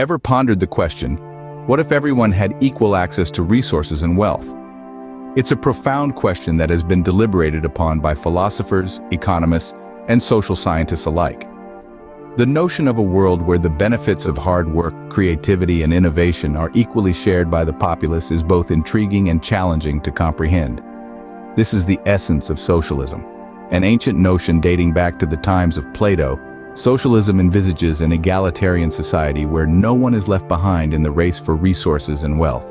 Ever pondered the question, what if everyone had equal access to resources and wealth? It's a profound question that has been deliberated upon by philosophers, economists, and social scientists alike. The notion of a world where the benefits of hard work, creativity, and innovation are equally shared by the populace is both intriguing and challenging to comprehend. This is the essence of socialism. An ancient notion dating back to the times of Plato, socialism envisages an egalitarian society where no one is left behind in the race for resources and wealth.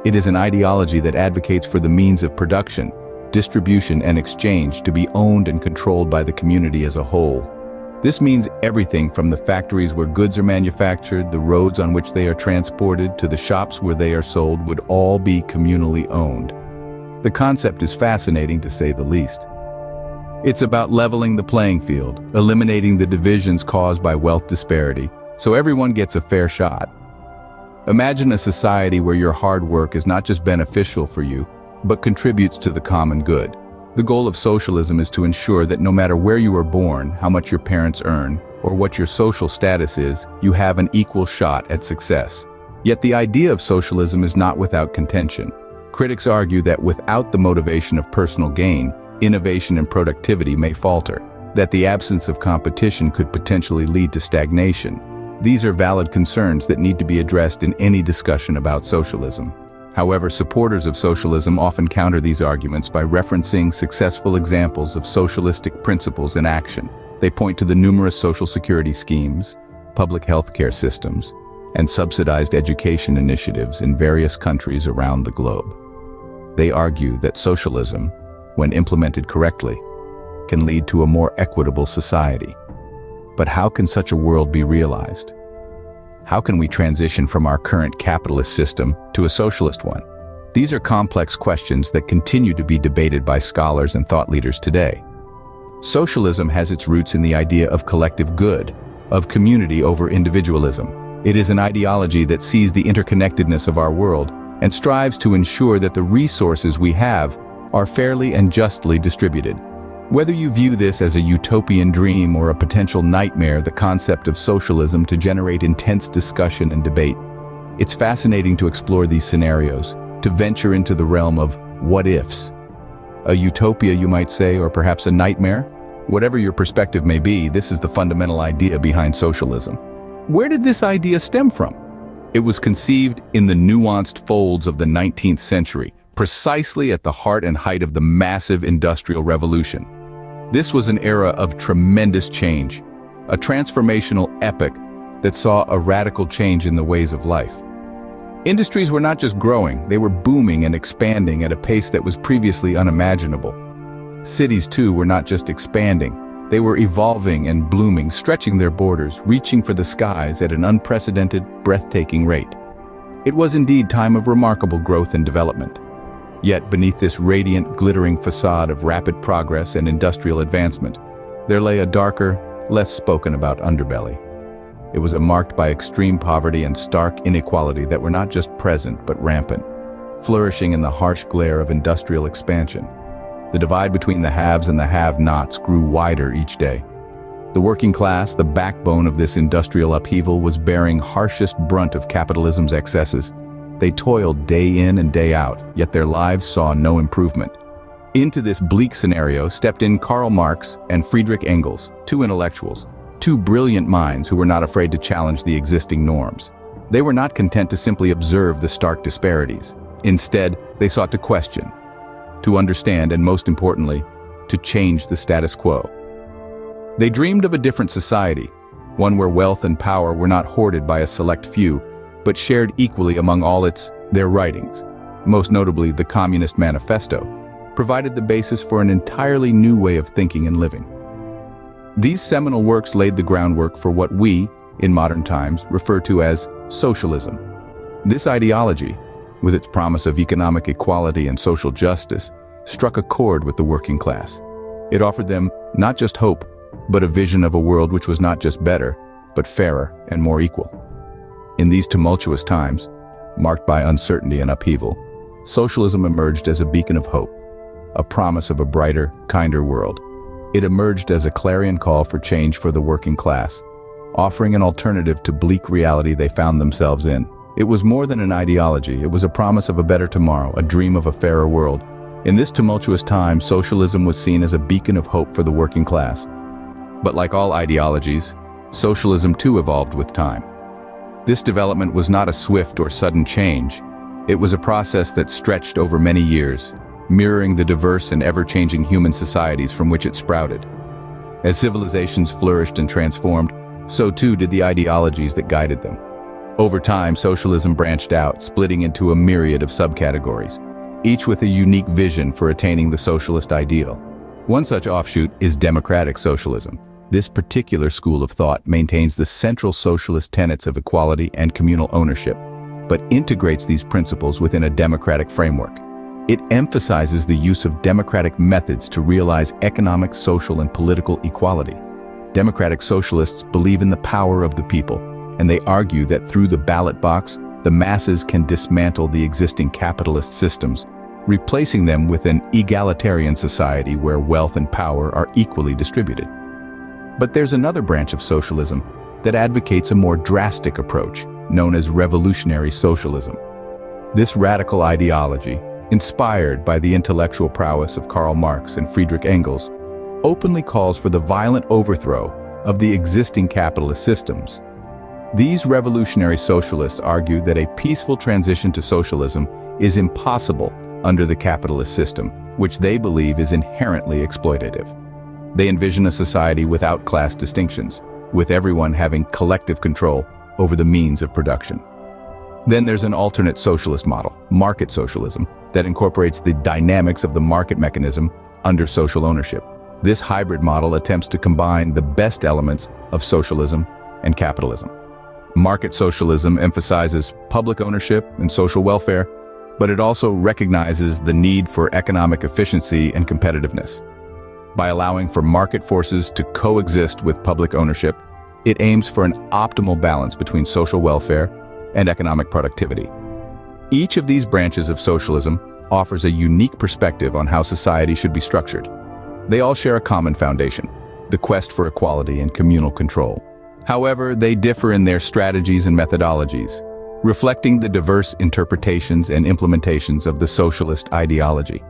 It is an ideology that advocates for the means of production, distribution, and exchange to be owned and controlled by the community as a whole. This means everything from the factories where goods are manufactured, the roads on which they are transported, to the shops where they are sold would all be communally owned. The concept is fascinating to say the least. It's about leveling the playing field, eliminating the divisions caused by wealth disparity, so everyone gets a fair shot. Imagine a society where your hard work is not just beneficial for you, but contributes to the common good. The goal of socialism is to ensure that no matter where you were born, how much your parents earn, or what your social status is, you have an equal shot at success. Yet the idea of socialism is not without contention. Critics argue that without the motivation of personal gain, innovation and productivity may falter, that the absence of competition could potentially lead to stagnation. These are valid concerns that need to be addressed in any discussion about socialism. However, supporters of socialism often counter these arguments by referencing successful examples of socialistic principles in action. They point to the numerous social security schemes, public health care systems, and subsidized education initiatives in various countries around the globe. They argue that socialism, when implemented correctly, can lead to a more equitable society. But how can such a world be realized? How can we transition from our current capitalist system to a socialist one? These are complex questions that continue to be debated by scholars and thought leaders today. Socialism has its roots in the idea of collective good, of community over individualism. It is an ideology that sees the interconnectedness of our world and strives to ensure that the resources we have are fairly and justly distributed. Whether you view this as a utopian dream or a potential nightmare, the concept of socialism to generate intense discussion and debate. It's fascinating to explore these scenarios, to venture into the realm of what-ifs. A utopia, you might say, or perhaps a nightmare? Whatever your perspective may be, this is the fundamental idea behind socialism. Where did this idea stem from? It was conceived in the nuanced folds of the 19th century, precisely at the heart and height of the massive industrial revolution. This was an era of tremendous change, a transformational epoch that saw a radical change in the ways of life. Industries were not just growing, they were booming and expanding at a pace that was previously unimaginable. Cities, too, were not just expanding, they were evolving and blooming, stretching their borders, reaching for the skies at an unprecedented, breathtaking rate. It was indeed a time of remarkable growth and development. Yet beneath this radiant, glittering facade of rapid progress and industrial advancement, there lay a darker, less spoken about underbelly. It was marked by extreme poverty and stark inequality that were not just present but rampant, flourishing in the harsh glare of industrial expansion. The divide between the haves and the have-nots grew wider each day. The working class, the backbone of this industrial upheaval, was bearing harshest brunt of capitalism's excesses. They toiled day in and day out, yet their lives saw no improvement. Into this bleak scenario stepped in Karl Marx and Friedrich Engels, two intellectuals, two brilliant minds who were not afraid to challenge the existing norms. They were not content to simply observe the stark disparities. Instead, they sought to question, to understand, and most importantly, to change the status quo. They dreamed of a different society, one where wealth and power were not hoarded by a select few, but shared equally among all their writings. Most notably, the Communist Manifesto provided the basis for an entirely new way of thinking and living. These seminal works laid the groundwork for what we, in modern times, refer to as socialism. This ideology, with its promise of economic equality and social justice, struck a chord with the working class. It offered them not just hope, but a vision of a world which was not just better, but fairer and more equal. In these tumultuous times, marked by uncertainty and upheaval, socialism emerged as a beacon of hope, a promise of a brighter, kinder world. It emerged as a clarion call for change for the working class, offering an alternative to bleak reality they found themselves in. It was more than an ideology, it was a promise of a better tomorrow, a dream of a fairer world. In this tumultuous time, socialism was seen as a beacon of hope for the working class. But like all ideologies, socialism too evolved with time. This development was not a swift or sudden change. It was a process that stretched over many years, mirroring the diverse and ever-changing human societies from which it sprouted. As civilizations flourished and transformed, so too did the ideologies that guided them. Over time, socialism branched out, splitting into a myriad of subcategories, each with a unique vision for attaining the socialist ideal. One such offshoot is democratic socialism. This particular school of thought maintains the central socialist tenets of equality and communal ownership, but integrates these principles within a democratic framework. It emphasizes the use of democratic methods to realize economic, social, and political equality. Democratic socialists believe in the power of the people, and they argue that through the ballot box, the masses can dismantle the existing capitalist systems, replacing them with an egalitarian society where wealth and power are equally distributed. But there's another branch of socialism that advocates a more drastic approach, known as revolutionary socialism. This radical ideology, inspired by the intellectual prowess of Karl Marx and Friedrich Engels, openly calls for the violent overthrow of the existing capitalist systems. These revolutionary socialists argue that a peaceful transition to socialism is impossible under the capitalist system, which they believe is inherently exploitative. They envision a society without class distinctions, with everyone having collective control over the means of production. Then there's an alternate socialist model, market socialism, that incorporates the dynamics of the market mechanism under social ownership. This hybrid model attempts to combine the best elements of socialism and capitalism. Market socialism emphasizes public ownership and social welfare, but it also recognizes the need for economic efficiency and competitiveness. By allowing for market forces to coexist with public ownership, it aims for an optimal balance between social welfare and economic productivity. Each of these branches of socialism offers a unique perspective on how society should be structured. They all share a common foundation, the quest for equality and communal control. However, they differ in their strategies and methodologies, reflecting the diverse interpretations and implementations of the socialist ideology.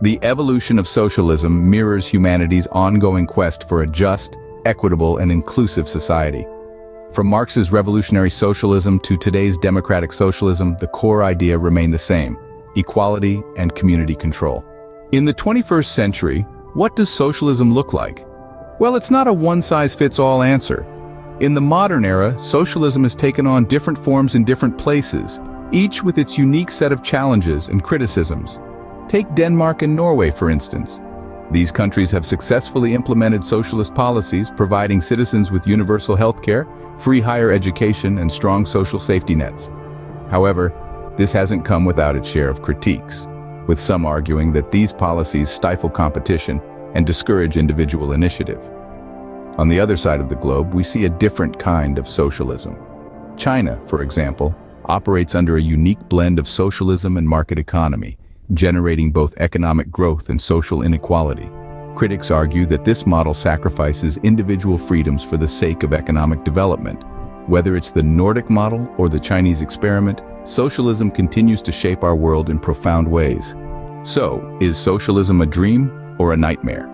The evolution of socialism mirrors humanity's ongoing quest for a just, equitable, and inclusive society. From Marx's revolutionary socialism to today's democratic socialism, the core idea remained the same: equality and community control. In the 21st century, what does socialism look like? Well, it's not a one-size-fits-all answer. In the modern era, socialism has taken on different forms in different places, each with its unique set of challenges and criticisms. Take Denmark and Norway, for instance. These countries have successfully implemented socialist policies, providing citizens with universal healthcare, free higher education, and strong social safety nets. However, this hasn't come without its share of critiques, with some arguing that these policies stifle competition and discourage individual initiative. On the other side of the globe, we see a different kind of socialism. China, for example, operates under a unique blend of socialism and market economy, generating both economic growth and social inequality. Critics argue that this model sacrifices individual freedoms for the sake of economic development. Whether it's the Nordic model or the Chinese experiment, socialism continues to shape our world in profound ways. So, is socialism a dream or a nightmare?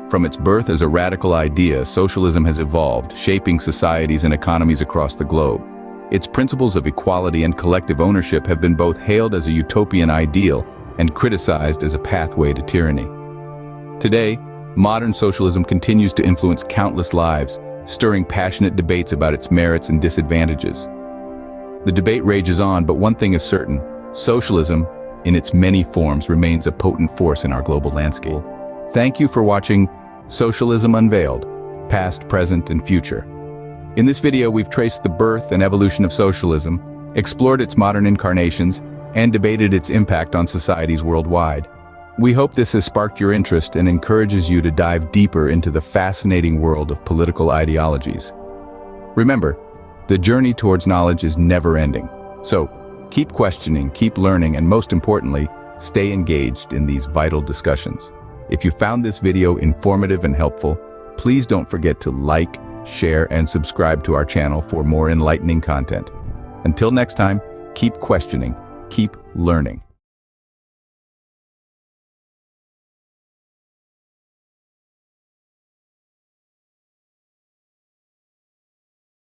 From its birth as a radical idea, socialism has evolved, shaping societies and economies across the globe. Its principles of equality and collective ownership have been both hailed as a utopian ideal and criticized as a pathway to tyranny. Today, modern socialism continues to influence countless lives, stirring passionate debates about its merits and disadvantages. The debate rages on, but one thing is certain: socialism, in its many forms, remains a potent force in our global landscape. Thank you for watching Socialism Unveiled, Past, Present, and Future. In this video, we've traced the birth and evolution of socialism, explored its modern incarnations, and debated its impact on societies worldwide. We hope this has sparked your interest and encourages you to dive deeper into the fascinating world of political ideologies. Remember, the journey towards knowledge is never-ending. So, keep questioning, keep learning, and most importantly, stay engaged in these vital discussions. If you found this video informative and helpful, please don't forget to like, share, and subscribe to our channel for more enlightening content. Until next time, keep questioning, keep learning.